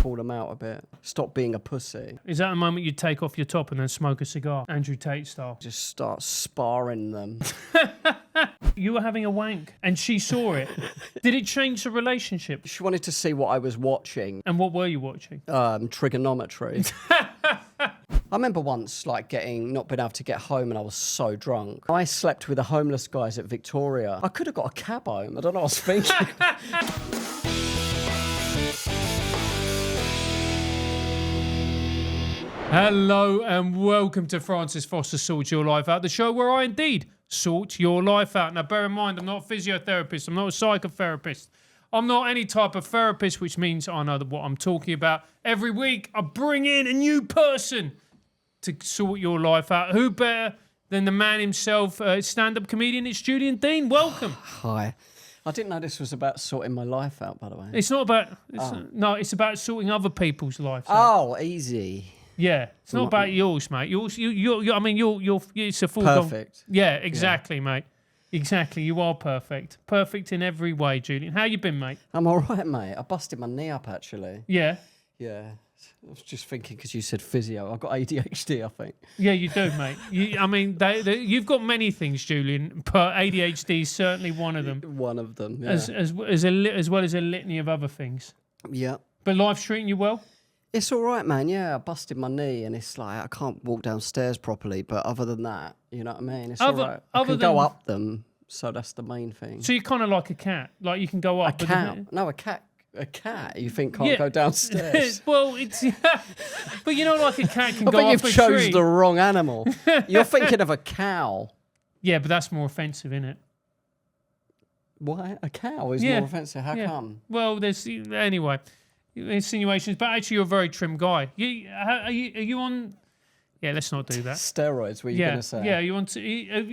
call them out a bit. Stop being a pussy. Is that the moment you take off your top and then smoke a cigar, Andrew Tate style? Just start sparring them. You were having a wank and she saw it. Did it change the relationship? She wanted to see what I was watching. And what were you watching? TRIGGERnometry. I remember once not being able to get home and I was so drunk. I slept with the homeless guys at Victoria. I could have got a cab home. I don't know what I was thinking. Hello and welcome to Francis Foster Sort Your Life Out, the show where I indeed sort your life out. Now bear in mind, I'm not a physiotherapist, I'm not a psychotherapist. I'm not any type of therapist, which means I know what I'm talking about. Every week I bring in a new person to sort your life out. Who better than the man himself, stand-up comedian, it's Julian Deane. Welcome. Hi. I didn't know this was about sorting my life out, by the way. It's not about, no, it's about sorting other people's lives out. Oh, easy. Yeah, it's not about yours, mate. You're it's a full Perfect. Yeah, exactly, mate. Exactly, you are perfect. Perfect in every way, Julian. How you been, mate? I'm all right, mate. I busted my knee up, actually. Yeah. Yeah. I was just thinking because you said physio. I've got ADHD, I think. Yeah, you do, mate. You've got many things, Julian, but ADHD is certainly one of them. One of them, yeah. As well as a litany of other things. Yeah. But life's treating you well? It's all right, man. Yeah, I busted my knee and it's like I can't walk downstairs properly. But other than that, you know what I mean? It's all right. I can go up them, so that's the main thing. So you're kind of like a cat. Like you can go up. A cat? No, a cat. A cat you think can't go downstairs? Well, it's... but you know, like a cat can I go think up you've a chose tree. the wrong animal. You're thinking of a cow. Yeah, but that's more offensive, isn't it? Why? A cow is more offensive. How come? Well, there's... Anyway, insinuations. But actually, you're a very trim guy. Are you on... Yeah, let's not do that. Steroids, were you going to say? Yeah, you want to...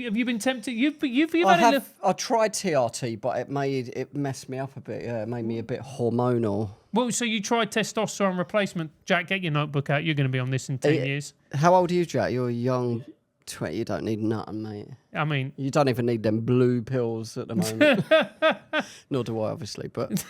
Have you been tempted? You've had enough... I tried TRT, but it messed me up a bit. Yeah, it made me a bit hormonal. Well, so you tried testosterone replacement. Jack, get your notebook out. You're going to be on this in 10 years. How old are you, Jack? You're a young 20. You don't need nothing, mate. I mean... You don't even need them blue pills at the moment. Nor do I, obviously. But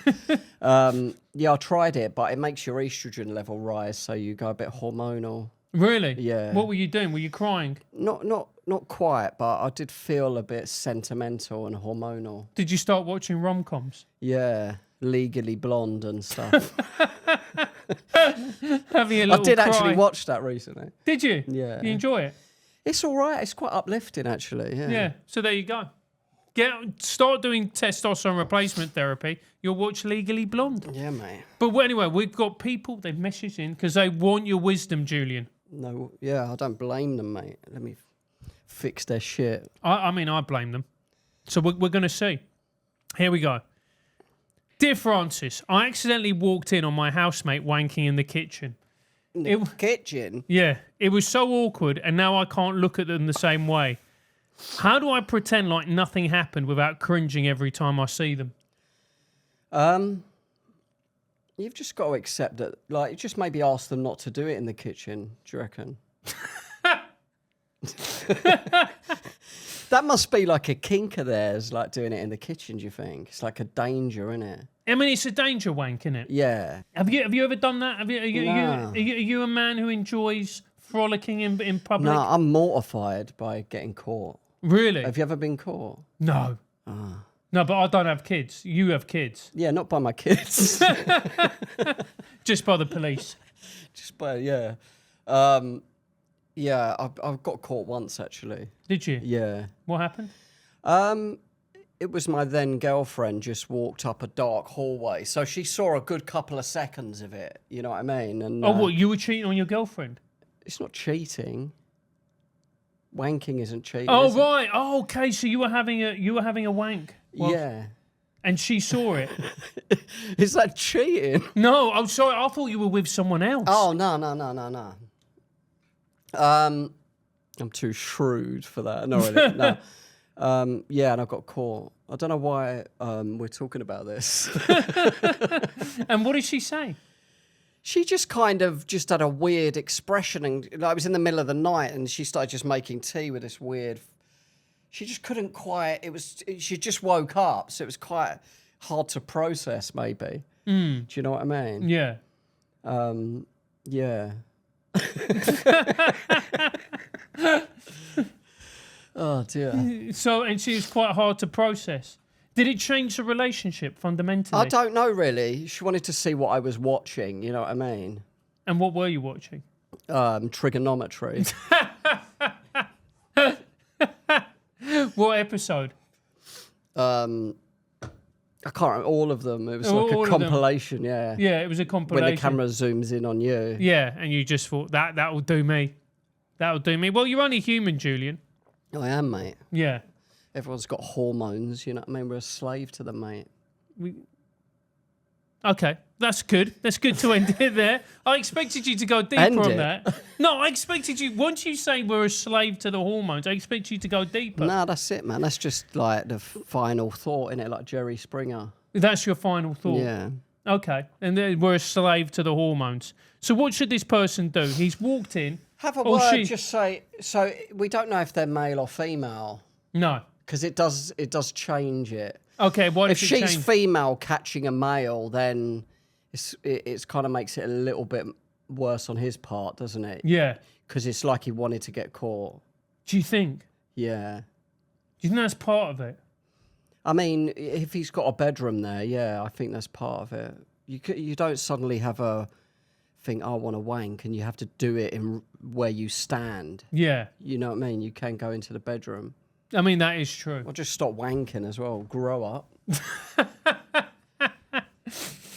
yeah, I tried it, but it makes your estrogen level rise, so you go a bit hormonal. Really? Yeah. What were you doing? Were you crying? Not quite, but I did feel a bit sentimental and hormonal. Did you start watching rom-coms? Yeah, Legally Blonde and stuff. Having a little I did cry. actually watch that recently. Did you? Yeah. You enjoy it? It's all right. It's quite uplifting, actually. Yeah. Yeah. So there you go. Start doing testosterone replacement therapy. You'll watch Legally Blonde. Yeah, mate. But anyway, we've got people. They've messaged in because they want your wisdom, Julian. No, yeah, I don't blame them, mate. Let me fix their shit. I mean, I blame them. So we're going to see. Here we go. Dear Francis, I accidentally walked in on my housemate wanking in the kitchen. Kitchen? Yeah, it was so awkward, and now I can't look at them the same way. How do I pretend like nothing happened without cringing every time I see them? You've just got to accept that. Like, just maybe ask them not to do it in the kitchen. Do you reckon? That must be like a kink of theirs, like doing it in the kitchen. Do you think it's like a danger, isn't it? I mean, it's a danger wank, isn't it? Yeah. Have you ever done that? Are you a man who enjoys frolicking in public? No, I'm mortified by getting caught. Really? Have you ever been caught? No. No, but I don't have kids. You have kids. Yeah, not by my kids. Just by the police. Just by, yeah. Yeah, I've got caught once, actually. Did you? Yeah. What happened? It was my then girlfriend just walked up a dark hallway. So she saw a good couple of seconds of it. You know what I mean? And what, you were cheating on your girlfriend? It's not cheating. Wanking isn't cheating. Oh, right. Oh, okay. So you were having a wank. Yeah. And she saw it. Is that cheating? No, I'm sorry. I thought you were with someone else. Oh, no. I'm too shrewd for that. No, really, no. Yeah, and I got caught. I don't know why we're talking about this. And what did she say? She just kind of just had a weird expression, and like, it was in the middle of the night, and she started just making tea with this weird. She just couldn't quite. She just woke up, so it was quite hard to process. Maybe. Do you know what I mean? Yeah. Yeah. Oh dear. So, and she was quite hard to process. Did it change the relationship fundamentally? I don't know really. She wanted to see what I was watching. You know what I mean? And what were you watching? Triggernometry. What episode? I can't remember all of them. It was All like a of them. compilation. Yeah. Yeah, it was a compilation. When the camera zooms in on you. Yeah, and you just thought that will do me. That'll do me. Well, you're only human, Julian. I am, mate. Yeah. Everyone's got hormones, you know what I mean? We're a slave to them, mate. Okay, that's good. That's good to end it there. I expected you to go deeper End on it? that. No, I expected you, once you say we're a slave to the hormones, I expect you to go deeper. Nah, that's it, man. That's just like the final thought, innit? Like Jerry Springer. That's your final thought? Yeah. Okay, and then we're a slave to the hormones. So what should this person do? He's walked in. Have a or word, she- just say, so we don't know if they're male or female, No. because it does change it. Okay, what If if it she's changed? female catching a male, then it's kind of makes it a little bit worse on his part, doesn't it? Yeah. Because it's like he wanted to get caught. Do you think? Yeah. Do you think that's part of it? I mean, if he's got a bedroom there, yeah, I think that's part of it. You don't suddenly have a think, I want to wank, and you have to do it in where you stand. Yeah. You know what I mean? You can go into the bedroom. I mean, that is true. Or just stop wanking as well. Grow up.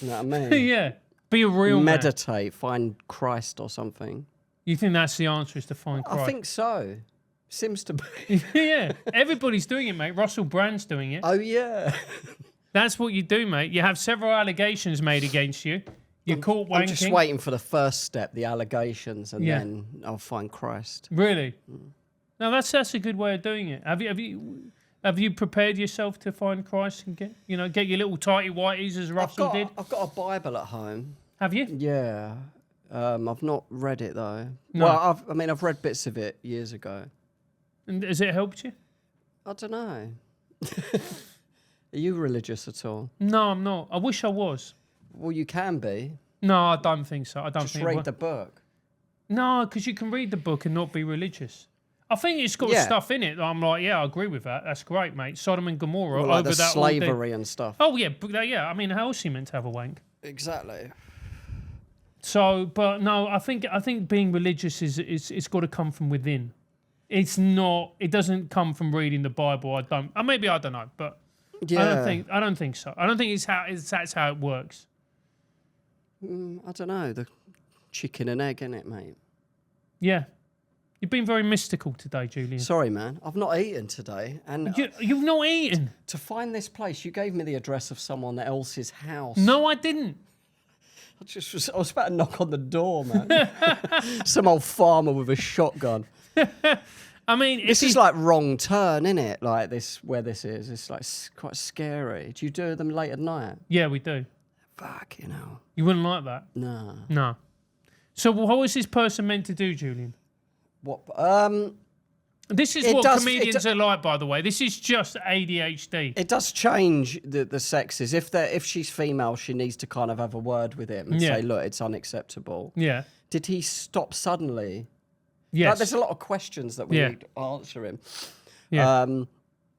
You know what I mean? Yeah. Be a real man. Meditate. Find Christ or something. You think that's the answer, is to find Christ? I think so. Seems to be. Yeah. Everybody's doing it, mate. Russell Brand's doing it. Oh, yeah. That's what you do, mate. You have several allegations made against you. You're caught wanking. I'm just waiting for the first step, the allegations, and Yeah. then I'll find Christ. Really? No, that's a good way of doing it. Have you prepared yourself to find Christ and get your little tighty whities as Russell did? I've got a Bible at home. Have you? Yeah. I've not read it, though. No. Well, I've read bits of it years ago. And has it helped you? I don't know. Are you religious at all? No, I'm not. I wish I was. Well, you can be. No, I don't think so. I don't Just think. read the book. No, because you can read the book and not be religious. I think it's got Yeah. stuff in it that I'm like, yeah, I agree with that. That's great, mate. Sodom and Gomorrah, Well, like over the that all day. slavery and stuff. Oh yeah, yeah. I mean, how else are you meant to have a wank? Exactly. So, but no, I think being religious is it's got to come from within. It's not. It doesn't come from reading the Bible. I don't know, but Yeah. I don't think so. I don't think that's how it works. I don't know. The chicken and egg, innit, mate? Yeah, you've been very mystical today, Julian. Sorry, man. I've not eaten today. And You've not eaten. to find this place, you gave me the address of someone else's house. No, I didn't. I was about to knock on the door, man. Some old farmer with a shotgun. I mean, This is like wrong turn, innit? Like where this is. It's like quite scary. Do you do them late at night? yeah, we do. Fuck, you know. You wouldn't like that. Nah. No. So what was this person meant to do, Julian? What? This is It what does- comedians are like, by the way. This is just ADHD. It does change the sexes. If she's female, she needs to kind of have a word with him and Yeah. say, look, it's unacceptable. Yeah. Did he stop suddenly? Yes. Like, there's a lot of questions that we Yeah. need to answer him. Yeah.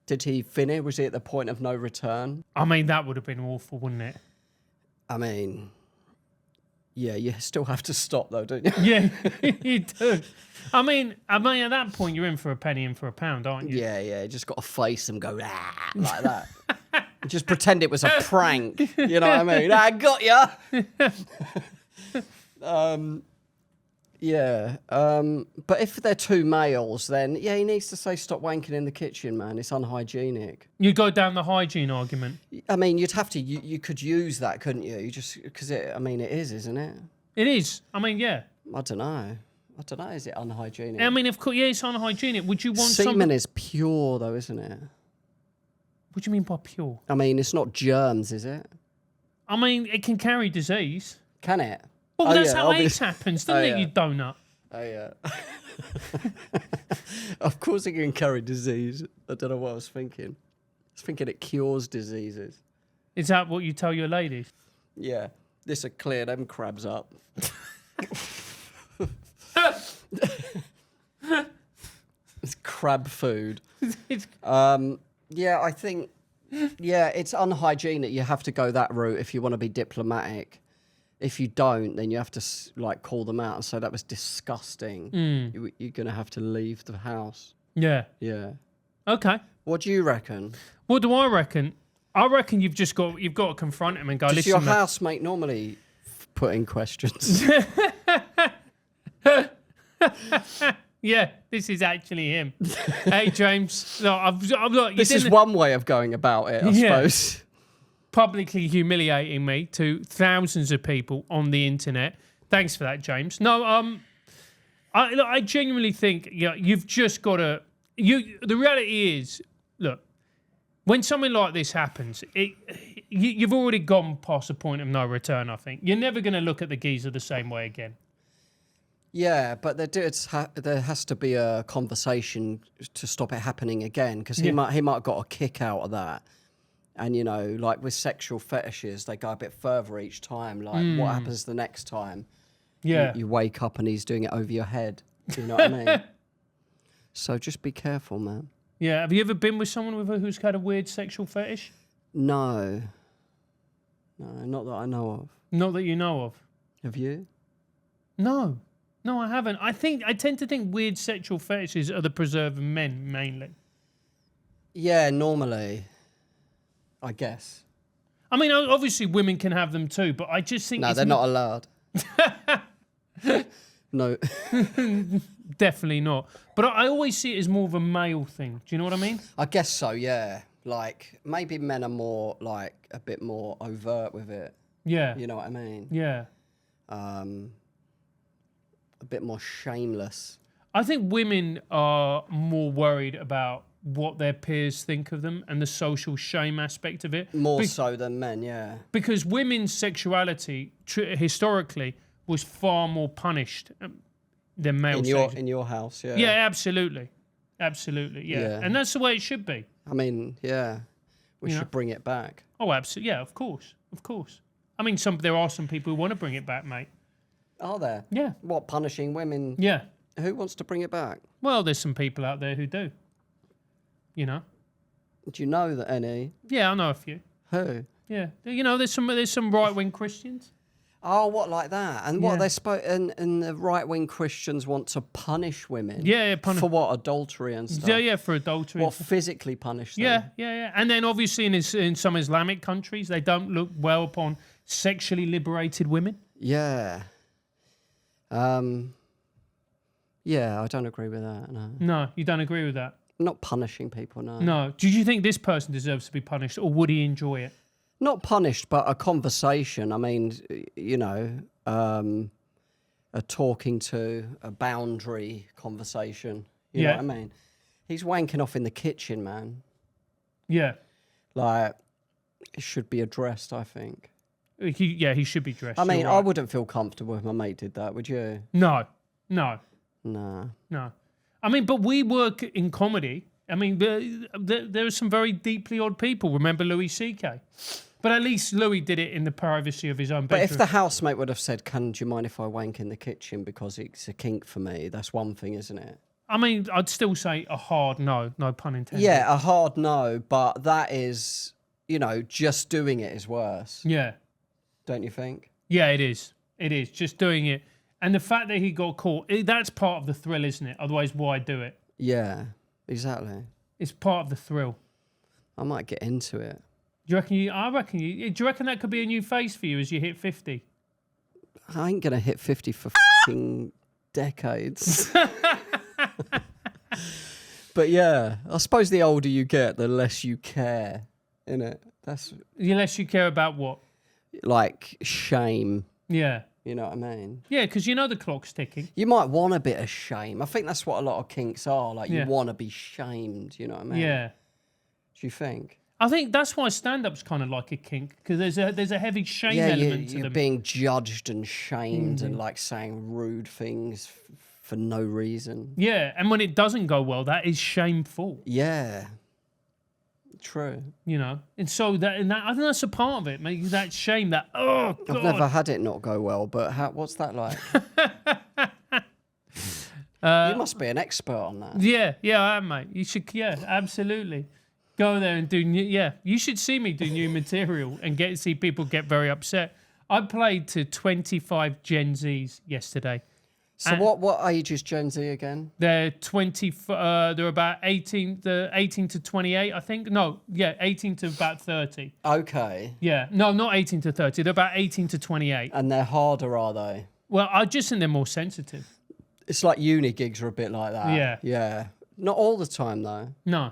Did he finish? Was he at the point of no return? I mean, that would have been awful, wouldn't it? I mean, yeah, you still have to stop though, don't you? Yeah, you do. I mean, at that point, you're in for a penny, in for a pound, aren't you? Yeah, you just got to face him, go ah, like that. Just pretend it was a prank. You know what I mean? I got ya. Yeah. But if they're two males, then yeah, he needs to say stop wanking in the kitchen, man. It's unhygienic. You go down the hygiene argument. I mean, you'd have to. You could use that, couldn't you? You just because it. I mean, it is, isn't it? It is. I mean, yeah. I don't know. Is it unhygienic? I mean, of course, yeah, it's unhygienic. Would you want Semen something? is pure, though, isn't it? What do you mean by pure? I mean, it's not germs, is it? I mean, it can carry disease. Can it? Well, Oh, that's yeah, how AIDS obviously. happens, doesn't Oh, it, yeah. you donut? Oh yeah. Of course, it can carry disease. I don't know what I was thinking. I was thinking it cures diseases. Is that what you tell your ladies? Yeah. This will clear them crabs up. It's crab food. Yeah, I think, it's unhygienic. You have to go that route if you want to be diplomatic. If you don't, then you have to like call them out and say that was disgusting. You're going to have to leave the house. Yeah. Yeah. Okay. What do you reckon? What do I reckon? I reckon you've got to confront him and go, Does listen, your housemate normally put in questions? Yeah, this is actually him. Hey, James. Look, This is one way of going about it, I suppose. Publicly humiliating me to thousands of people on the internet. Thanks for that, James. No, I genuinely think you've just got to. The reality is, look, when something like this happens, you've already gone past the point of no return. I think you're never going to look at the geezer the same way again. Yeah, but there has to be a conversation to stop it happening again, because he might have got a kick out of that. And, you know, like with sexual fetishes, they go a bit further each time. Like, what happens the next time? Yeah. You wake up and he's doing it over your head. Do you know what I mean? So just be careful, man. Yeah. Have you ever been with someone who's had a weird sexual fetish? No. No, not that I know of. Not that you know of. Have you? No. No, I haven't. I tend to think weird sexual fetishes are the preserve of men, mainly. Yeah, normally. I guess. I mean, obviously women can have them too, but I just think... No, they're not allowed. No. Definitely not. But I always see it as more of a male thing. Do you know what I mean? I guess so, yeah. Like, maybe men are more, like, a bit more overt with it. Yeah. You know what I mean? Yeah. A bit more shameless. I think women are more worried about what their peers think of them and the social shame aspect of it. More so than men, yeah. Because women's sexuality, historically, was far more punished than male In your house, yeah. Yeah, absolutely. Absolutely, yeah. And that's the way it should be. I mean, yeah. We should bring it back. Oh, absolutely. Yeah, of course. Of course. I mean, there are some people who want to bring it back, mate. Are there? Yeah. What, punishing women? Yeah. Who wants to bring it back? Well, there's some people out there who do. You know? Do you know that any? Yeah, I know a few. Who? Yeah. You know, there's some right-wing Christians. Oh, what, like that? And what and the right-wing Christians want to punish women? Yeah, for what? Adultery and stuff? Yeah, for adultery. What, physically punish them? Yeah. And then obviously in some Islamic countries, they don't look well upon sexually liberated women. Yeah. Yeah, I don't agree with that, no. No, you don't agree with that? Not punishing people, no. No. Do you think this person deserves to be punished, or would he enjoy it? Not punished, but a conversation. I mean, you know, a talking to, a boundary conversation. You know what I mean? He's wanking off in the kitchen, man. Yeah. Like, it should be addressed, I think. He should be dressed. I mean, right. I wouldn't feel comfortable if my mate did that, would you? No. Nah. I mean, but we work in comedy. I mean, there are some very deeply odd people. Remember Louis C.K.? But at least Louis did it in the privacy of his own bedroom. But if the housemate would have said, do you mind if I wank in the kitchen because it's a kink for me? That's one thing, isn't it? I mean, I'd still say a hard no pun intended. Yeah, a hard no, but that is, you know, just doing it is worse. Yeah. Don't you think? Yeah, it is. It is. Just doing it. And the fact that he got caught, that's part of the thrill, isn't it? Otherwise, why do it? Yeah, exactly. It's part of the thrill. I might get into it. Do you reckon that could be a new phase for you as you hit 50? I ain't going to hit 50 for fucking decades. But yeah, I suppose the older you get, the less you care, innit? The less you care about what? Like shame. Yeah. You know what I mean? Yeah, because you know the clock's ticking. You might want a bit of shame. I think that's what a lot of kinks are. Like, Yeah. you want to be shamed, you know what I mean? Yeah. Do you think? I think that's why stand-up's kind of like a kink, because there's a heavy shame element to you're them. being judged and shamed and like saying rude things for no reason. Yeah, and when it doesn't go well, that is shameful. Yeah. True. You know, and so that I think that's a part of it. Maybe that shame that oh God. I've never had it not go well, but what's that like? You must be an expert on that. Yeah, I am, mate. You should, absolutely. Go there and do new, you should see me do new material and see people get very upset. I played to 25 Gen Zs yesterday. So what age is Gen Z again? They're they're about 18 to 28, I think. No, 18 to about 30. Okay. Yeah, no, not 18 to 30. They're about 18 to 28. And they're harder, are they? Well, I just think they're more sensitive. It's like uni gigs are a bit like that. Yeah. Yeah. Not all the time, though. No.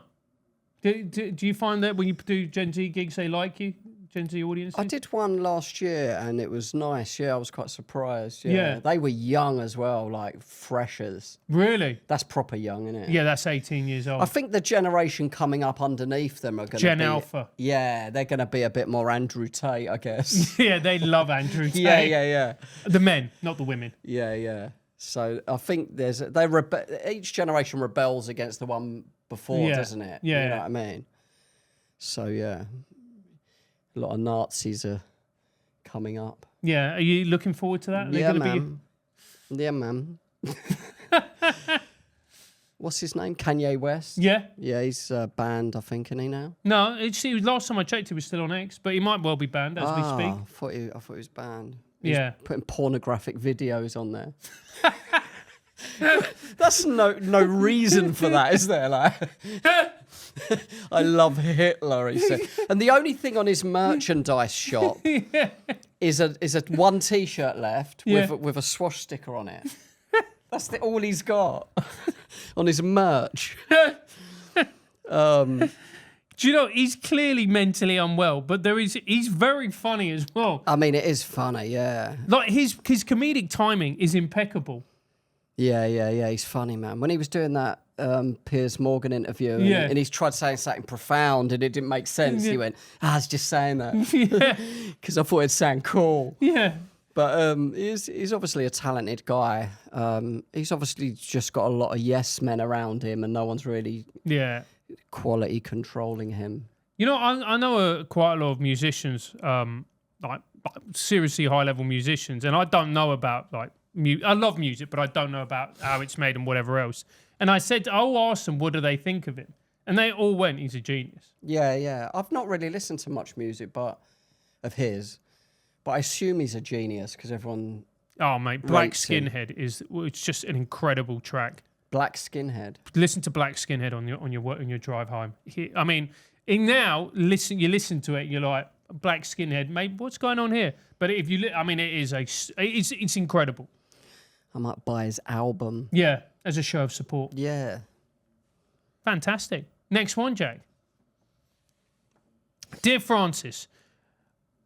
Do you find that when you do Gen Z gigs, they like you? Gen Z audiences? I did one last year and it was nice. Yeah, I was quite surprised. Yeah. They were young as well, like freshers. Really? That's proper young, isn't it? Yeah, that's 18 years old. I think the generation coming up underneath them are going to be... Gen Alpha. Yeah, they're going to be a bit more Andrew Tate, I guess. Yeah, they love Andrew Tate. Yeah. The men, not the women. Yeah. So I think each generation rebels against the one before, doesn't it? Yeah. You know what I mean? So, yeah. A lot of Nazis are coming up. Yeah, are you looking forward to that? Yeah, man. Yeah, man. What's his name? Kanye West? Yeah. Yeah, he's banned, I think, isn't he now? No, last time I checked, he was still on X, but he might well be banned as we speak. I thought he was banned. Yeah. Putting pornographic videos on there. That's no reason for that, is there? Like, I love Hitler, he said. And the only thing on his merchandise shop is a one T-shirt left with a swash sticker on it. That's all he's got on his merch. Do you know, he's clearly mentally unwell, but he's very funny as well. I mean, it is funny, yeah. Like his comedic timing is impeccable. Yeah. He's funny, man. When he was doing that Piers Morgan interview and he's tried saying something profound and it didn't make sense, he went, I was just saying that. Because I thought it'd sound cool. Yeah. But he's obviously a talented guy. He's obviously just got a lot of yes men around him and no one's really quality controlling him. You know, I know quite a lot of musicians, like seriously high-level musicians, and I don't know about, like, I love music, but I don't know about how it's made and whatever else. And I said, I'll ask them, what do they think of it? And they all went, he's a genius. Yeah. I've not really listened to much music of his, but I assume he's a genius because everyone... Oh, mate, Black Skinhead it's just an incredible track. Black Skinhead? Listen to Black Skinhead on your drive home. I mean, you listen to it, you're like, Black Skinhead, mate, what's going on here? But if you... it's incredible. I might buy his album. Yeah, as a show of support. Yeah. Fantastic. Next one, Jake. Dear Francis,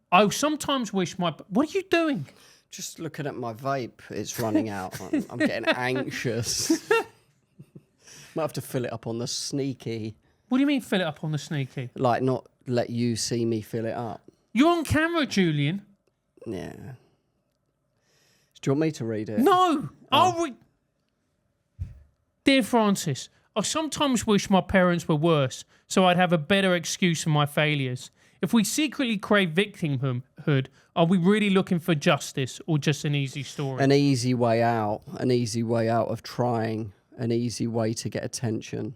I sometimes wish my... What are you doing? Just looking at my vape. It's running out. I'm getting anxious. Might have to fill it up on the sneaky. What do you mean fill it up on the sneaky? Like not let you see me fill it up. You're on camera, Julian. Yeah. Do you want me to read it? No. I'll read... Dear Francis, I sometimes wish my parents were worse, so I'd have a better excuse for my failures. If we secretly crave victimhood, are we really looking for justice or just an easy story? An easy way out. An easy way out of trying. An easy way to get attention.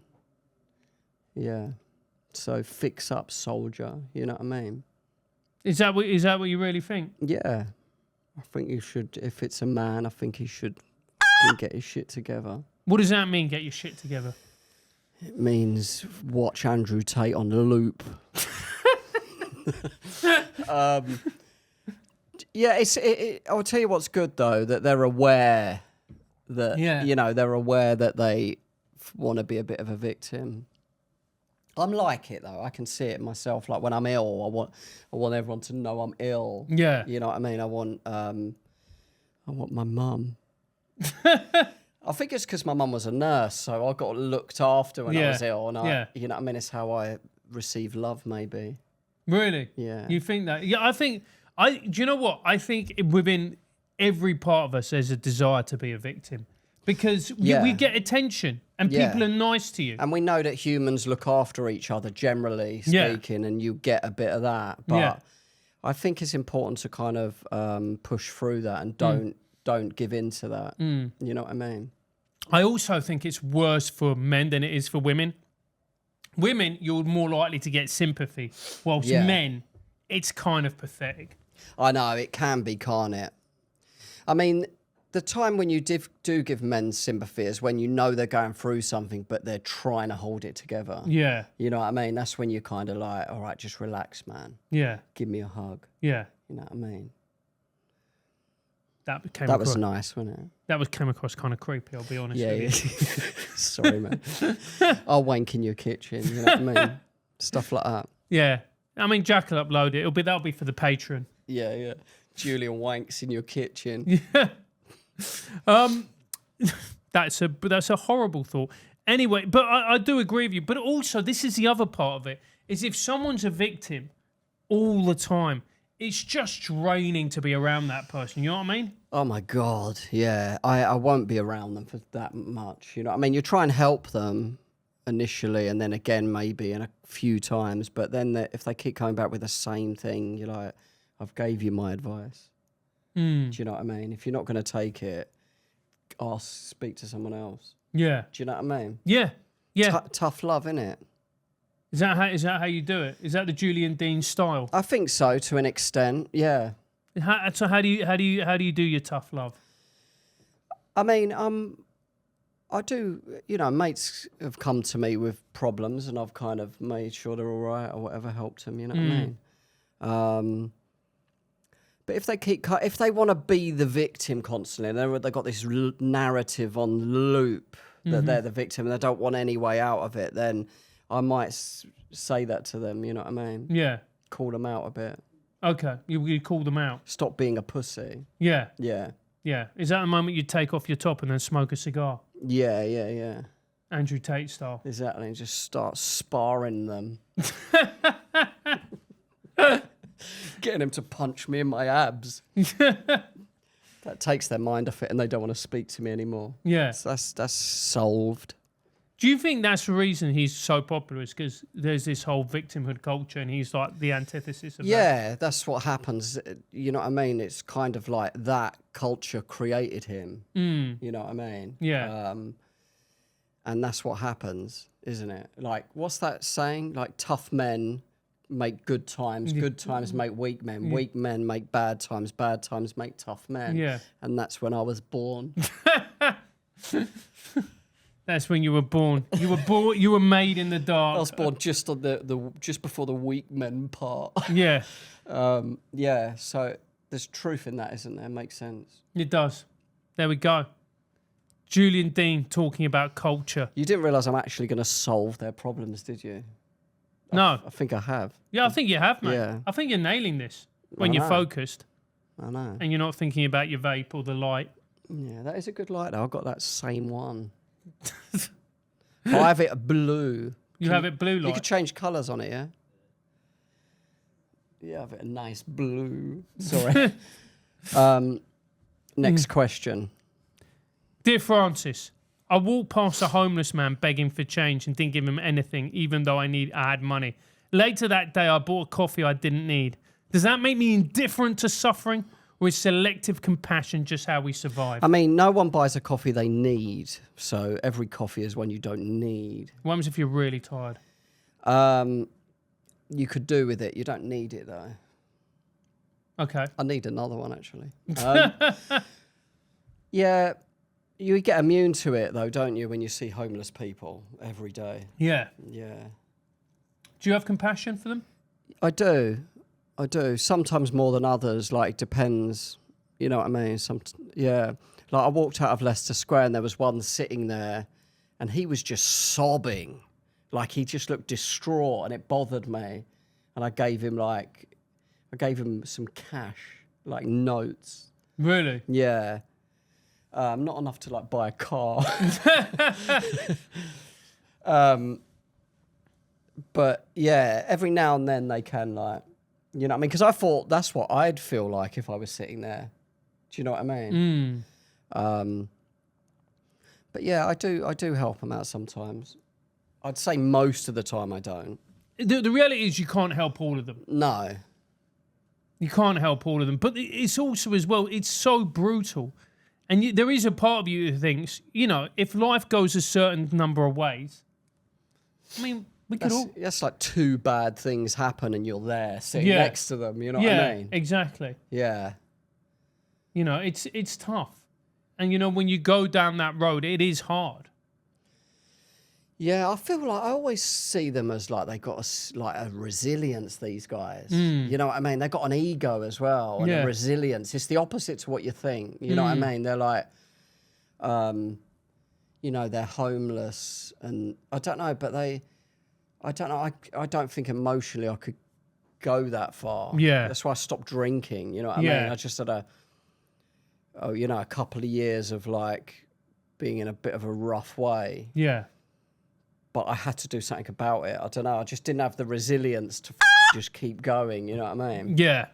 Yeah. So fix up, soldier. You know what I mean? Is that what you really think? Yeah. I think you should, if it's a man, I think he should get his shit together. What does that mean, get your shit together? It means watch Andrew Tate on the loop. Yeah, I'll tell you what's good, though, that they're aware that, they're aware that they want to be a bit of a victim. I'm like it, though. I can see it myself. Like when I'm ill, I want everyone to know I'm ill. Yeah. You know what I mean? I want my mum. I think it's because my mum was a nurse, so I got looked after when I was ill. And you know what I mean? It's how I receive love, maybe. Really? Yeah. You think that? Yeah, do you know what? I think within every part of us, there's a desire to be a victim. because we get attention and people are nice to you. And we know that humans look after each other, generally speaking, and you get a bit of that. But I think it's important to kind of push through that and don't give in to that. You know what I mean? I also think it's worse for men than it is for women. Women, you're more likely to get sympathy, whilst men, it's kind of pathetic. I know, it can be, can't it? I mean, the time when you do give men sympathy is when you know they're going through something, but they're trying to hold it together. Yeah. You know what I mean? That's when you're kind of like, all right, just relax, man. Yeah. Give me a hug. Yeah. You know what I mean? That was nice, wasn't it? That came across kind of creepy, I'll be honest with you. Sorry, man. I'll wank in your kitchen, you know what I mean? Stuff like that. Yeah. I mean, Jack will upload it. That'll be for the Patreon. Yeah. Julian wanks in your kitchen. Yeah. That's a horrible thought. Anyway, but I do agree with you. But also, this is the other part of it, is if someone's a victim all the time, it's just draining to be around that person. You know what I mean? Oh, my God. Yeah. I won't be around them for that much. You know what I mean? You try and help them initially and then again maybe in a few times. But then if they keep coming back with the same thing, you're like, I've gave you my advice. Do you know what I mean? If you're not going to take it, speak to someone else. Yeah. Do you know what I mean? Yeah. Yeah. Tough love, innit? Is that how you do it? Is that the Julian Deane style? I think so, to an extent. Yeah. So how do you do your tough love? I mean, I do. You know, mates have come to me with problems, and I've kind of made sure they're all right or whatever, helped them. You know what I mean? But if they want to be the victim constantly, and they've got this narrative on loop that they're the victim and they don't want any way out of it, then I might say that to them. You know what I mean? Yeah. Call them out a bit. Okay, you call them out. Stop being a pussy. Yeah. Yeah. Yeah. Is that the moment you take off your top and then smoke a cigar? Yeah. Andrew Tate style. Exactly. And just start sparring them. Getting him to punch me in my abs. That takes their mind off it and they don't want to speak to me anymore. Yeah. So that's solved. Do you think that's the reason he's so popular? Is because there's this whole victimhood culture and he's like the antithesis of that? Yeah, that's what happens. You know what I mean? It's kind of like that culture created him. You know what I mean? Yeah. And that's what happens, isn't it? Like, what's that saying? Like, tough men make good times make weak men, weak men make bad times make tough men. Yeah. And that's when I was born. That's when you were born. You were made in the dark. I was born just on just before the weak men part. Yeah. Yeah, so there's truth in that, isn't there? Makes sense. It does. There we go. Julian Deane talking about culture. You didn't realise I'm actually going to solve their problems, did you? No. I think I have. Yeah, I think you have, mate. Yeah. I think you're nailing this when you're focused. I know. And you're not thinking about your vape or the light. Yeah, that is a good light, though. I've got that same one. I have it blue. You have it blue light? You could change colours on it, yeah? Yeah, I have it a nice blue. Sorry. Next question. Dear Francis, I walked past a homeless man begging for change and didn't give him anything, even though I had money. Later that day, I bought a coffee I didn't need. Does that make me indifferent to suffering? Or is selective compassion just how we survive? I mean, no one buys a coffee they need, so every coffee is one you don't need. What happens if you're really tired? You could do with it. You don't need it, though. Okay. I need another one, actually. Yeah, you get immune to it, though, don't you, when you see homeless people every day? Yeah. Yeah. Do you have compassion for them? I do. Sometimes more than others. Like, depends. You know what I mean? Yeah. Like, I walked out of Leicester Square and there was one sitting there and he was just sobbing. Like, he just looked distraught and it bothered me. And I gave him some cash, like notes. Really? Yeah. Not enough to, like, buy a car. But, yeah, every now and then they can, like, you know what I mean? Because I thought that's what I'd feel like if I was sitting there. Do you know what I mean? But yeah, I do help them out sometimes. I'd say most of the time I don't. The reality is you can't help all of them. No. You can't help all of them. But it's also as well, it's so brutal. And there is a part of you who thinks, you know, if life goes a certain number of ways, I mean, we could all... That's like 2 bad things happen and you're there sitting next to them, you know what I mean? Yeah, exactly. Yeah. You know, it's tough. And, you know, when you go down that road, it is hard. Yeah, I feel like I always see them as like they got a resilience, these guys. You know what I mean? They've got an ego as well and a resilience. It's the opposite to what you think. You know what I mean? They're like, you know, they're homeless and I don't know, but I don't think emotionally I could go that far. Yeah. That's why I stopped drinking. You know what I mean? I just had a couple of years of like being in a bit of a rough way. Yeah. But I had to do something about it. I don't know. I just didn't have the resilience to just keep going. You know what I mean? Yeah.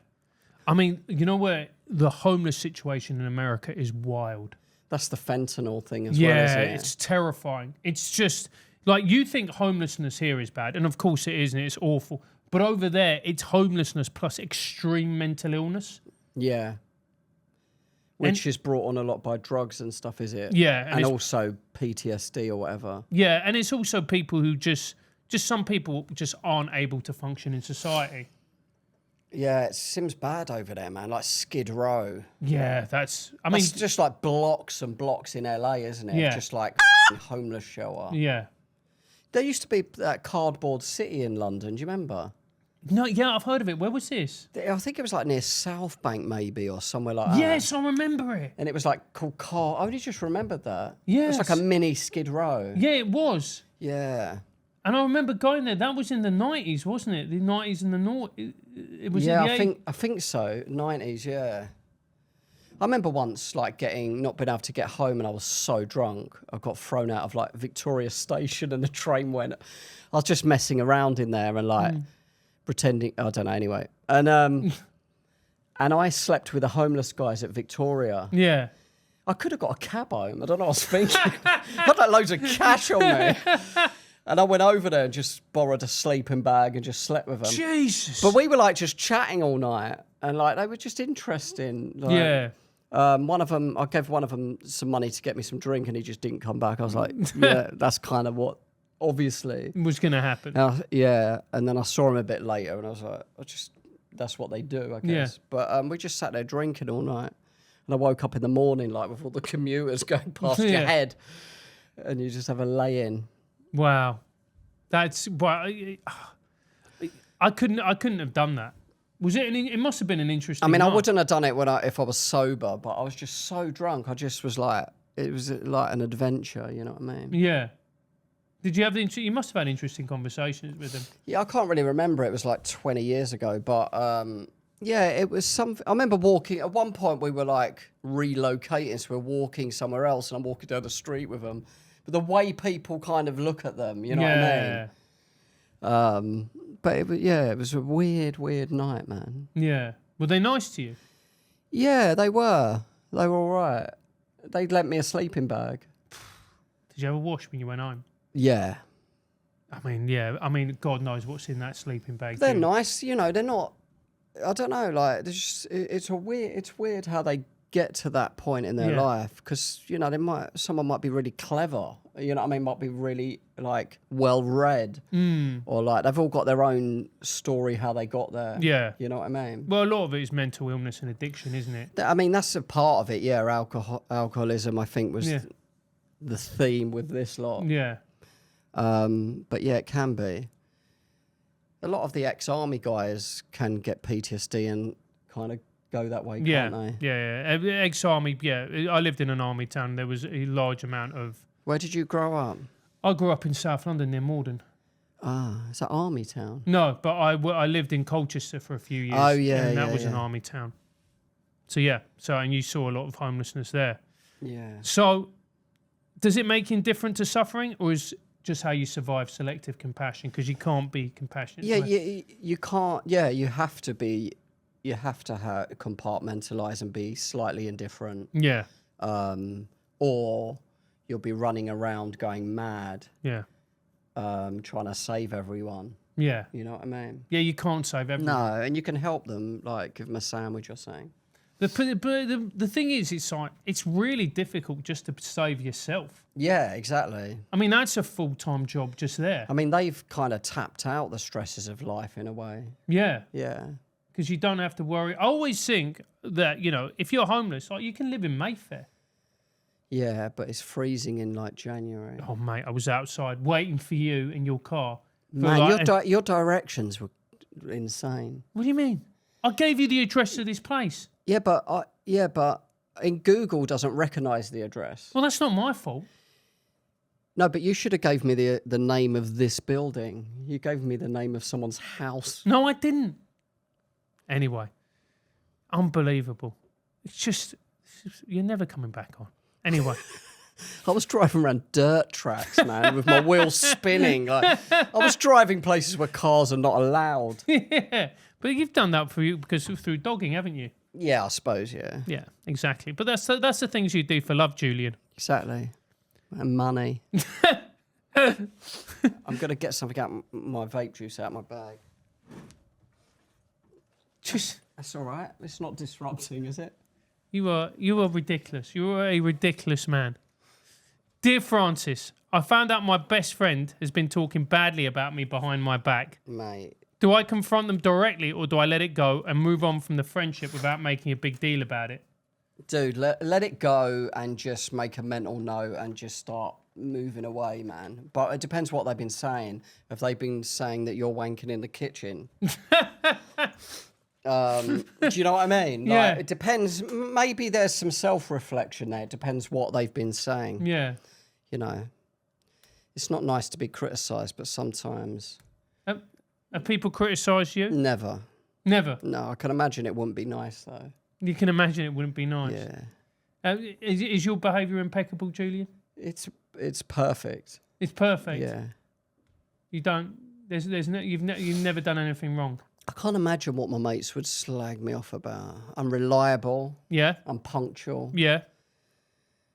I mean, you know where the homeless situation in America is wild. That's the fentanyl thing as well, isn't it? Yeah, it's terrifying. It's just, like, you think homelessness here is bad, and of course it is, and it's awful. But over there, it's homelessness plus extreme mental illness. Yeah. Which is brought on a lot by drugs and stuff, is it? Yeah. And also PTSD or whatever. Yeah, and it's also people who just some people just aren't able to function in society. Yeah, it seems bad over there, man. Like Skid Row. Yeah, that's just like blocks and blocks in LA, isn't it? Yeah. Just like homeless shelter. Yeah. There used to be that Cardboard City in London. Do you remember? No, yeah, I've heard of it. Where was this? I think it was like near South Bank maybe or somewhere like that. Yes, I remember it. And it was like called I only just remembered that. Yes. It was like a mini Skid Row. Yeah, it was. Yeah. And I remember going there. That was in the 90s, wasn't it? The 90s and the north. It was. Yeah, in the I think so. 90s, yeah. I remember once like not being able to get home and I was so drunk. I got thrown out of like Victoria Station and the train went. I was just messing around in there and like pretending, I don't know, anyway. And and I slept with the homeless guys at Victoria. Yeah. I could have got a cab home. I don't know what I was thinking. I had like loads of cash on me. And I went over there and just borrowed a sleeping bag and just slept with them. Jesus. But we were like just chatting all night and like they were just interesting. Like, yeah. One of them, I gave one of them some money to get me some drink and he just didn't come back. I was like, yeah, that's kind of what obviously was going to happen. Yeah. And then I saw him a bit later and I was like, that's what they do, I guess. Yeah. But we just sat there drinking all night. And I woke up in the morning like with all the commuters going past your head and you just have a lay in. Wow, that's I couldn't have done that. Was it? It must have been an interesting. I mean, night. I wouldn't have done it if I was sober, but I was just so drunk. I just was like, it was like an adventure. You know what I mean? Yeah. Did you have you must have had interesting conversations with them? Yeah, I can't really remember. It was like 20 years ago, but yeah, it was something. I remember walking. At one point, we were like relocating, so we're walking somewhere else, and I'm walking down the street with them. But the way people kind of look at them, you know what I mean? But it was a weird night, man. Yeah. Were they nice to you? Yeah, they were. They were all right. They lent me a sleeping bag. Did you ever wash when you went home? Yeah. I mean, yeah. I mean, God knows what's in that sleeping bag. They're nice, you know. They're not. I don't know. Like, it's weird how they get to that point in their life because you know someone might be really clever, you know what I mean, might be really like well read or like they've all got their own story how they got there, you know what I mean. Well, a lot of it is mental illness and addiction, isn't it? I mean, that's a part of it. Alcoholism I think was the theme with this lot. But yeah, it can be. A lot of the ex-army guys can get PTSD and kind of go that way, can't they? Yeah. Ex-army, I lived in an army town. There was a large amount of... Where did you grow up? I grew up in South London near Morden. Ah, is that army town? No, but I lived in Colchester for a few years. Oh, yeah, and that was an army town. So, and you saw a lot of homelessness there. Yeah. So, does it make it different to suffering, or is just how you survive selective compassion? Because you can't be compassionate. Yeah, you can't. Yeah, you have to be... You have to compartmentalize and be slightly indifferent. Yeah. Or you'll be running around going mad, Yeah. trying to save everyone. Yeah. You know what I mean? Yeah, you can't save everyone. No, and you can help them, like give them a sandwich or something. The thing is, it's like it's really difficult just to save yourself. Yeah, exactly. I mean, that's a full-time job just there. I mean, they've kind of tapped out the stresses of life in a way. Yeah, Yeah. because you don't have to worry. I always think that, you know, if you're homeless, like you can live in Mayfair. Yeah, but it's freezing in like January. Oh, mate, I was outside waiting for you in your car. Man, like, your directions were insane. what do you mean? I gave you the address of this place. Yeah, but in Google doesn't recognise the address. Well, that's not my fault. No, but you should have gave me the name of this building. You gave me the name of someone's house. No, I didn't. Anyway, unbelievable. It's just you're never coming back on. Anyway. I was driving around dirt tracks, man, with my wheels spinning. Like, I was driving places where cars are not allowed. Yeah, but you've done that for you because through dogging, haven't you? Yeah, I suppose, yeah. Yeah, exactly. But that's the things you do for love, Julian. Exactly. And money. I'm going to get something out, my vape juice out of my bag. That's all right. It's not disrupting, is it? You are ridiculous. You are a ridiculous man. Dear Francis, I found out my best friend has been talking badly about me behind my back. Mate. Do I confront them directly or do I let it go and move on from the friendship without making a big deal about it? Dude, let it go and just make a mental note and just start moving away, man. But it depends what they've been saying. Have they been saying that you're wanking in the kitchen? Do you know what I mean? Like, Yeah. it depends. Maybe there's some self-reflection there. It depends what they've been saying. Yeah. You know, it's not nice to be criticised, but sometimes... Have people criticised you? Never. Never. No, I can imagine it wouldn't be nice, though. You can imagine it wouldn't be nice. Yeah. Is your behaviour impeccable, Julian? It's perfect. It's perfect. Yeah. You don't. There's no. You've never done anything wrong. I can't imagine what my mates would slag me off about. I'm reliable. Yeah. I'm punctual. Yeah.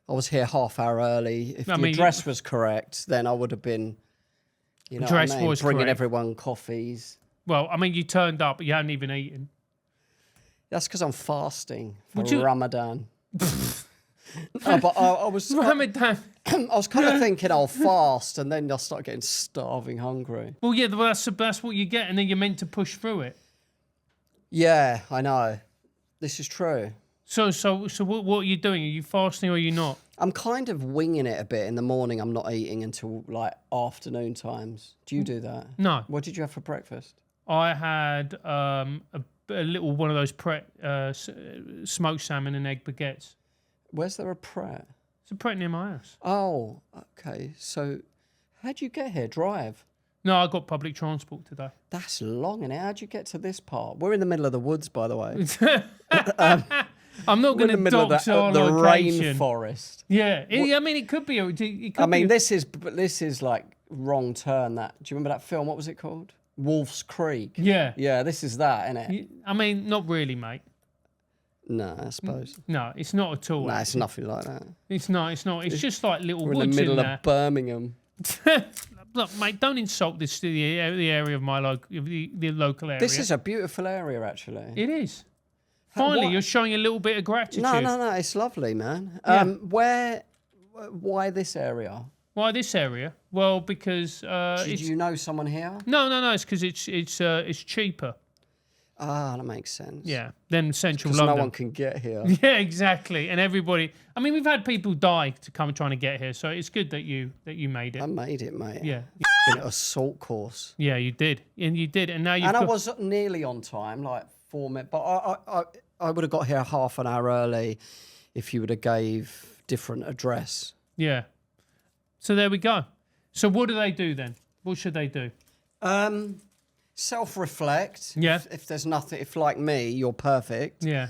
I was here half hour early. If the address was correct, then I would have been, you know, Address was bringing correct. everyone coffees. Well, I mean, you turned up, but you hadn't even eaten. That's because I'm fasting for Would you- Ramadan. No, but I was Ramadan. I was kind of thinking I'll fast, and then I'll start getting starving hungry. Well, yeah, well, that's what you get, and then you're meant to push through it. Yeah, I know. This is true. So what are you doing? Are you fasting or are you not? I'm kind of winging it a bit in the morning. I'm not eating until like afternoon times. Do you do that? No. What did you have for breakfast? I had a little one of those smoked salmon and egg baguettes. Where's there a Pret? It's a Pret near my house. Oh, okay. So, how'd you get here? Drive? No, I got public transport today. That's long, innit? How'd you get to this part? We're in the middle of the woods, by the way. I'm not going to dox our the location. rainforest. Yeah, I mean, it could be. This is like wrong turn. That do you remember that film? What was it called? Wolf's Creek. Yeah. Yeah, this is that, isn't it? I mean, not really, mate. No, I suppose. No, it's not at all. No, it's nothing like that. It's not. It's just like little We're in woods the middle there. of Birmingham. Look, mate, don't insult the area of my the local area. This is a beautiful area, actually. It is. Finally, what? you're showing a little bit of gratitude. No, it's lovely, man. Yeah. Why this area? Why this area? Well, because Did you know someone here? No. It's because it's cheaper. Ah, that makes sense. Yeah, than central Because London. no one can get here. Yeah, exactly. And everybody. I mean, we've had people die to come trying to get here, so it's good that you made it. I made it, mate. Yeah. Been at a salt course. Yeah, you did, and now you've. And I was nearly on time, like 4 minutes. But I would have got here half an hour early if you would have gave different address. Yeah. So there we go. So what do they do then? What should they do? Self-reflect. Yeah. If there's nothing, if like me, you're perfect. Yeah.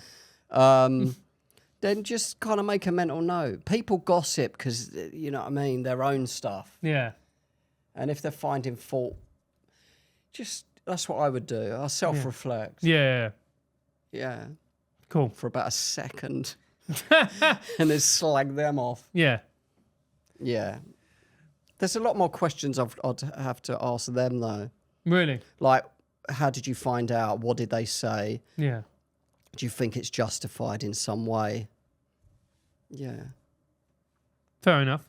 Then just kind of make a mental note. People gossip because, you know what I mean, their own stuff. Yeah. And if they're finding fault, that's what I would do. I'll self-reflect. Yeah. Yeah. Cool. For about a second. And then slag them off. Yeah. Yeah. There's a lot more questions I'd have to ask them, though. Really? Like, how did you find out? What did they say? Yeah. Do you think it's justified in some way? Yeah. Fair enough.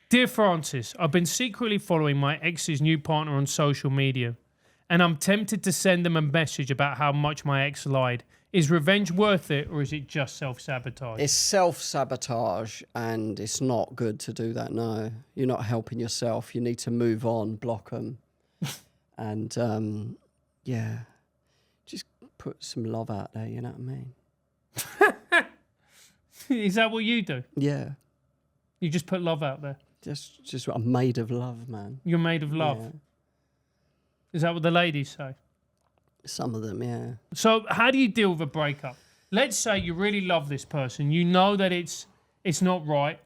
Dear Francis, I've been secretly following my ex's new partner on social media, and I'm tempted to send them a message about how much my ex lied. Is revenge worth it, or is it just self-sabotage? It's self-sabotage, and it's not good to do that, no. You're not helping yourself. You need to move on, block them. And, yeah, just put some love out there, you know what I mean? Is that what you do? Yeah. You just put love out there? Just I'm made of love, man. You're made of love? Yeah. Is that what the ladies say? Some of them, yeah. So how do you deal with a breakup? Let's say you really love this person. You know that it's not right,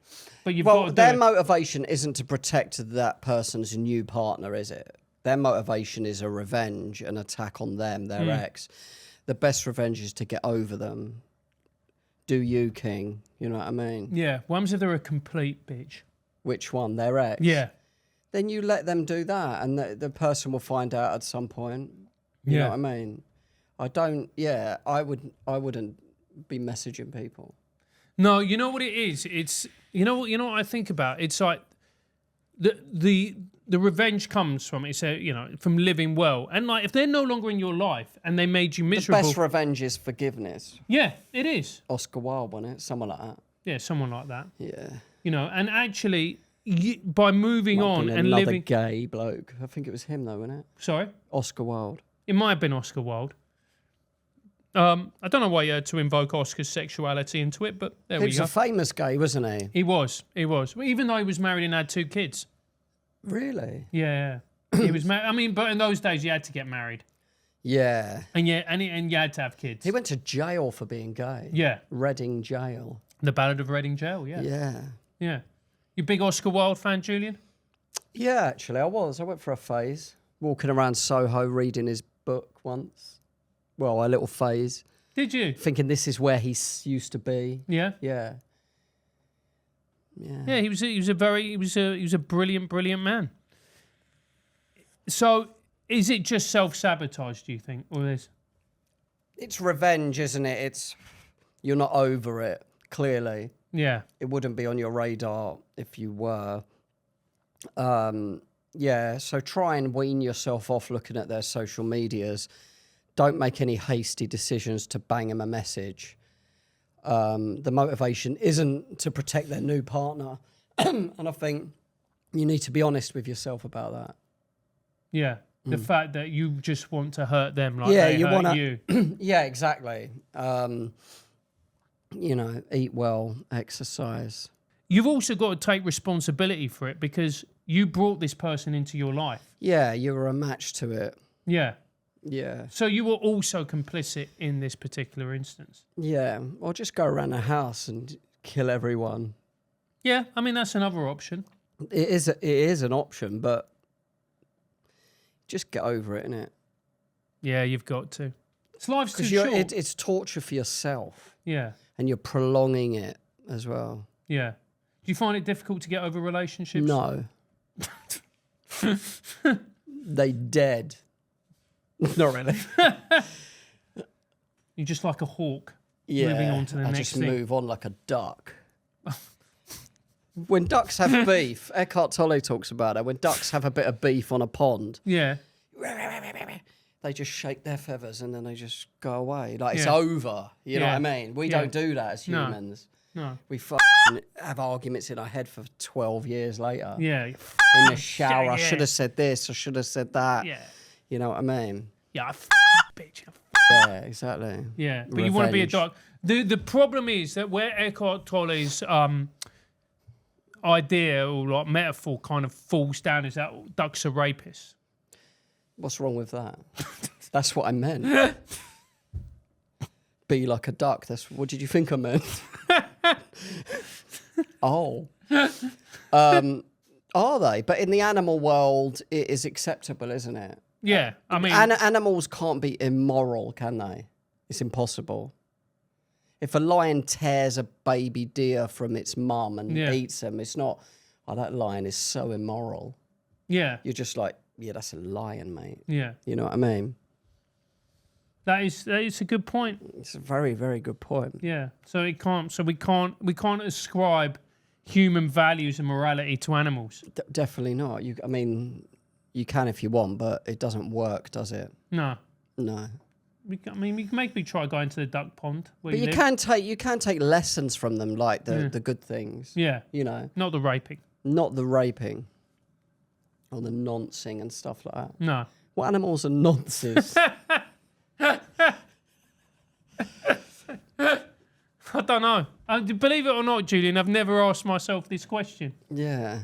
but you've got to do their it. motivation isn't to protect that person's new partner, is it? Their motivation is a revenge, an attack on them, their ex. The best revenge is to get over them. Do you, King? You know what I mean? Yeah. What happens if they're a complete bitch? Which one? Their ex? Yeah. Then you let them do that, and the person will find out at some point. You know what I mean? I wouldn't be messaging people. No, you know what it is? It's you know what I think about? It's like the revenge comes from from living well. And like if they're no longer in your life and they made you miserable. The best revenge is forgiveness. Yeah, it is. Oscar Wilde, wasn't it? Someone like that. Yeah, someone like that. Yeah. And actually by moving on and another living gay bloke. I think it was him though, wasn't it? Sorry? Oscar Wilde. It might have been Oscar Wilde. I don't know why you had to invoke Oscar's sexuality into it, but there we go. He was a famous gay, wasn't he? He was. Well, even though he was married and had 2 kids. Really? Yeah. He was married. I mean, but in those days you had to get married. Yeah. And you had to have kids. He went to jail for being gay. Yeah. Reading Jail. The Ballad of Reading Jail, yeah. Yeah. Yeah. You big Oscar Wilde fan, Julian? Yeah, actually, I was. I went for a phase. Walking around Soho reading his book once. Well, a little phase. Did you? Thinking this is where he used to be. Yeah. Yeah. Yeah, he was a brilliant man. So, is it just self-sabotage, do you think, or is? It's revenge, isn't it? You're not over it. Clearly. Yeah. It wouldn't be on your radar if you were. Yeah, so try and wean yourself off looking at their social medias. Don't make any hasty decisions to bang them a message. The motivation isn't to protect their new partner. And I think you need to be honest with yourself about that. Yeah, the fact that you just want to hurt them like they hurt you. Yeah, exactly. Eat well, exercise. You've also got to take responsibility for it because you brought this person into your life. Yeah, you were a match to it. Yeah. Yeah. So you were also complicit in this particular instance. Yeah, or just go around the house and kill everyone. Yeah, I mean, that's another option. It is an option, but just get over it, innit? Yeah, you've got to. Life's too short. It's torture for yourself. Yeah. And you're prolonging it as well. Yeah. Do you find it difficult to get over relationships? No. They dead. Not really. You're just like a hawk. Yeah. Moving on to the next just thing. move on like a duck. When ducks have beef, Eckhart Tolle talks about it. When ducks have a bit of beef on a pond, yeah, they just shake their feathers and then they just go away. Like it's over. You know what I mean? We don't do that as humans. No. We have arguments in our head for 12 years later. Yeah. In the shower, I should have said this, I should have said that. Yeah. You know what I mean? Yeah, bitch. Yeah, exactly. Yeah, but you want to be a duck. The problem is that where Eckhart Tolle's idea or like metaphor kind of falls down is that ducks are rapists. What's wrong with that? That's what I meant. Be like a duck. What did you think I meant? Oh. Are they? But in the animal world, it is acceptable, isn't it? Yeah, I mean... Animals can't be immoral, can they? It's impossible. If a lion tears a baby deer from its mum and eats them, it's not oh, that lion is so immoral. Yeah. You're just like, yeah, that's a lion, mate. Yeah. You know what I mean? That is a good point. It's a very, very good point. Yeah. So we can't ascribe human values and morality to animals. Definitely not. I mean, you can if you want, but it doesn't work, does it? No. No. We can maybe try going to the duck pond. But you can take lessons from them, like the good things. Yeah. You know, Not the raping. not the raping or the noncing and stuff like that. No. What animals are nonces? I don't know. Believe it or not, Julian, I've never asked myself this question. Yeah.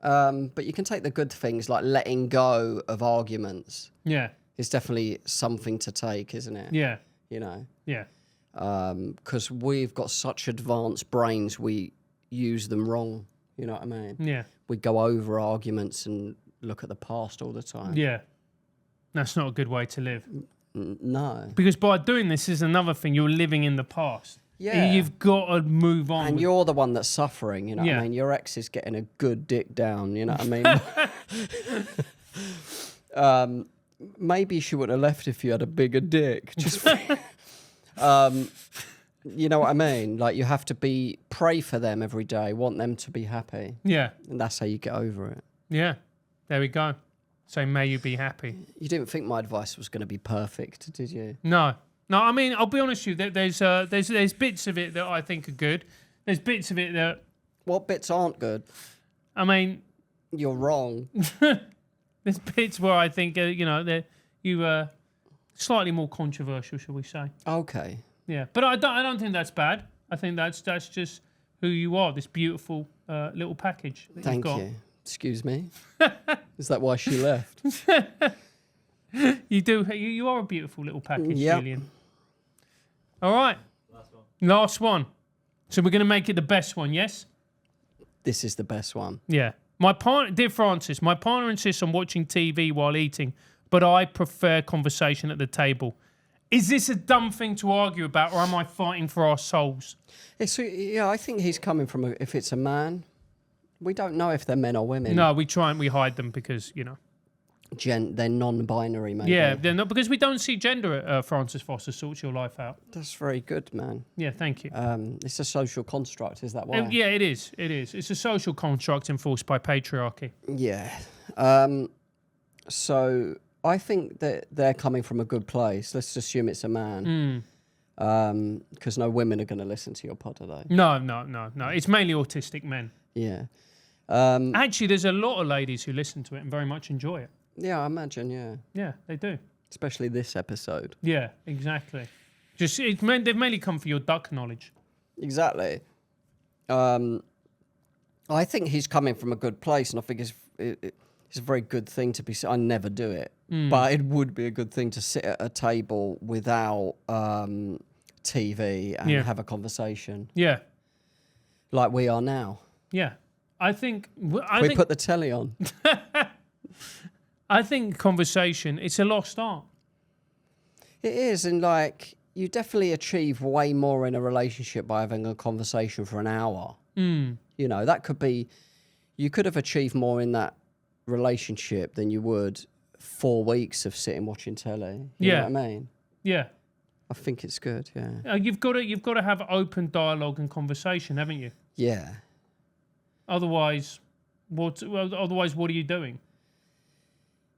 But you can take the good things, like letting go of arguments. Yeah. It's definitely something to take, isn't it? Yeah. You know, Yeah. because we've got such advanced brains, we use them wrong. You know what I mean? Yeah. We go over arguments and look at the past all the time. Yeah. That's not a good way to live. No. Because by doing this is another thing, you're living in the past. Yeah. You've got to move on. And you're the one that's suffering, you know what Yeah. I mean? Your ex is getting a good dick down, you know what I mean? Maybe she would have left if you had a bigger dick. Just, you know what I mean? Like, you have to pray for them every day, want them to be happy. Yeah. And that's how you get over it. Yeah. There we go. So may you be happy. You didn't think my advice was going to be perfect, did you? No. No, I mean, I'll be honest with you. There's bits of it that I think are good. There's bits of it that, What bits aren't good? I mean, You're wrong. there's bits where I think, you slightly more controversial, shall we say? Okay. Yeah, but I don't think that's bad. I think that's just who you are. This beautiful little package that Thank you've got. you. Excuse me. Is that why she left? You do. You are a beautiful little package, Yep. Julian. All right. Last one. So we're going to make it the best one, yes? This is the best one. Yeah. My partner, dear Francis, my partner insists on watching TV while eating, but I prefer conversation at the table. Is this a dumb thing to argue about, or am I fighting for our souls? Yeah, I think he's coming from if it's a man. We don't know if they're men or women. No, we hide them because, They're non-binary, maybe. Yeah, they're not, because we don't see gender at Francis Foster Sorts Your Life Out. That's very good, man. Yeah, thank you. It's a social construct, is that why? Yeah, it is. It is. It's a social construct enforced by patriarchy. Yeah. So I think that they're coming from a good place. Let's assume it's a man. Because no women are going to listen to your pod, are they? No. It's mainly autistic men. Yeah. Actually, there's a lot of ladies who listen to it and very much enjoy it. Yeah, I imagine, yeah. Yeah, they do. Especially this episode. Yeah, exactly. They've mainly come for your duck knowledge. Exactly. I think he's coming from a good place, and I think it's a very good thing to be. I never do it, but it would be a good thing to sit at a table without TV and have a conversation. Yeah. Like we are now. Yeah. I think put the telly on. I think conversation, it's a lost art. It is, and like you definitely achieve way more in a relationship by having a conversation for an hour. You know, that could be, you could have achieved more in that relationship than you would 4 weeks of sitting watching telly. You know what I mean? Yeah. I think it's good, yeah. You've got to have open dialogue and conversation, haven't you? Yeah. Otherwise, what are you doing?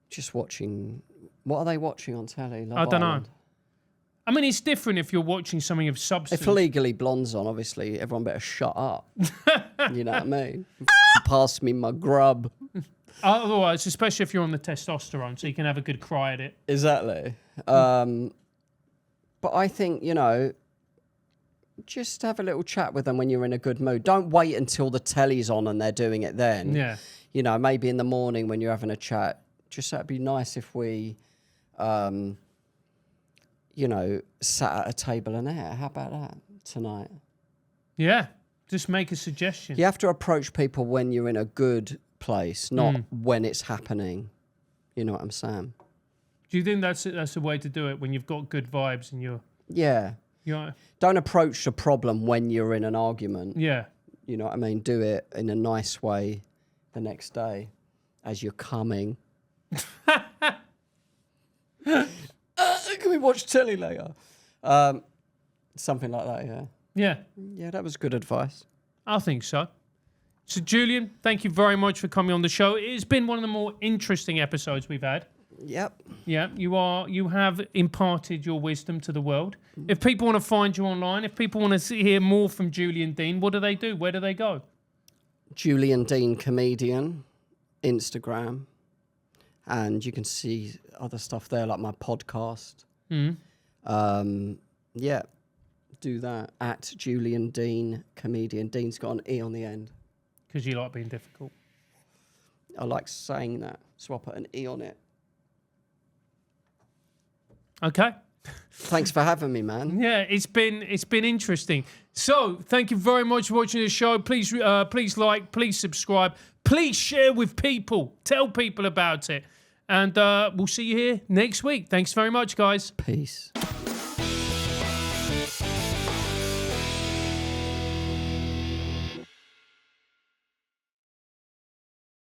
Just watching. What are they watching on telly? I don't know. I mean, it's different if you're watching something of substance. If Legally Blonde's on, obviously, everyone better shut up. You know what I mean? Pass me my grub. Otherwise, especially if you're on the testosterone, so you can have a good cry at it. Exactly. But I think, just have a little chat with them when you're in a good mood. Don't wait until the telly's on and they're doing it then. Yeah. Maybe in the morning when you're having a chat, just that'd be nice if we, sat at a table and ate. How about that tonight? Yeah. Just make a suggestion. You have to approach people when you're in a good place, not when it's happening. You know what I'm saying? Do you think that's the way to do it, when you've got good vibes and you're... Yeah. Don't approach the problem when you're in an argument. Yeah. You know what I mean? Do it in a nice way the next day as you're coming. Can we watch telly later? Something like that, yeah. Yeah. Yeah, that was good advice. I think so. So, Julian, thank you very much for coming on the show. It's been one of the more interesting episodes we've had. Yep. Yeah, you have imparted your wisdom to the world. If people want to find you online, if people want to hear more from Julian Deane, what do they do? Where do they go? Julian Deane Comedian, Instagram. And you can see other stuff there, like my podcast. Yeah, do that at Julian Deane Comedian. Deane's got an E on the end. Because you like being difficult. I like saying that, so I put an E on it. Okay. Thanks for having me, man. Yeah, it's been interesting. So, thank you very much for watching the show. Please like, please subscribe, please share with people. Tell people about it. And we'll see you here next week. Thanks very much, guys. Peace.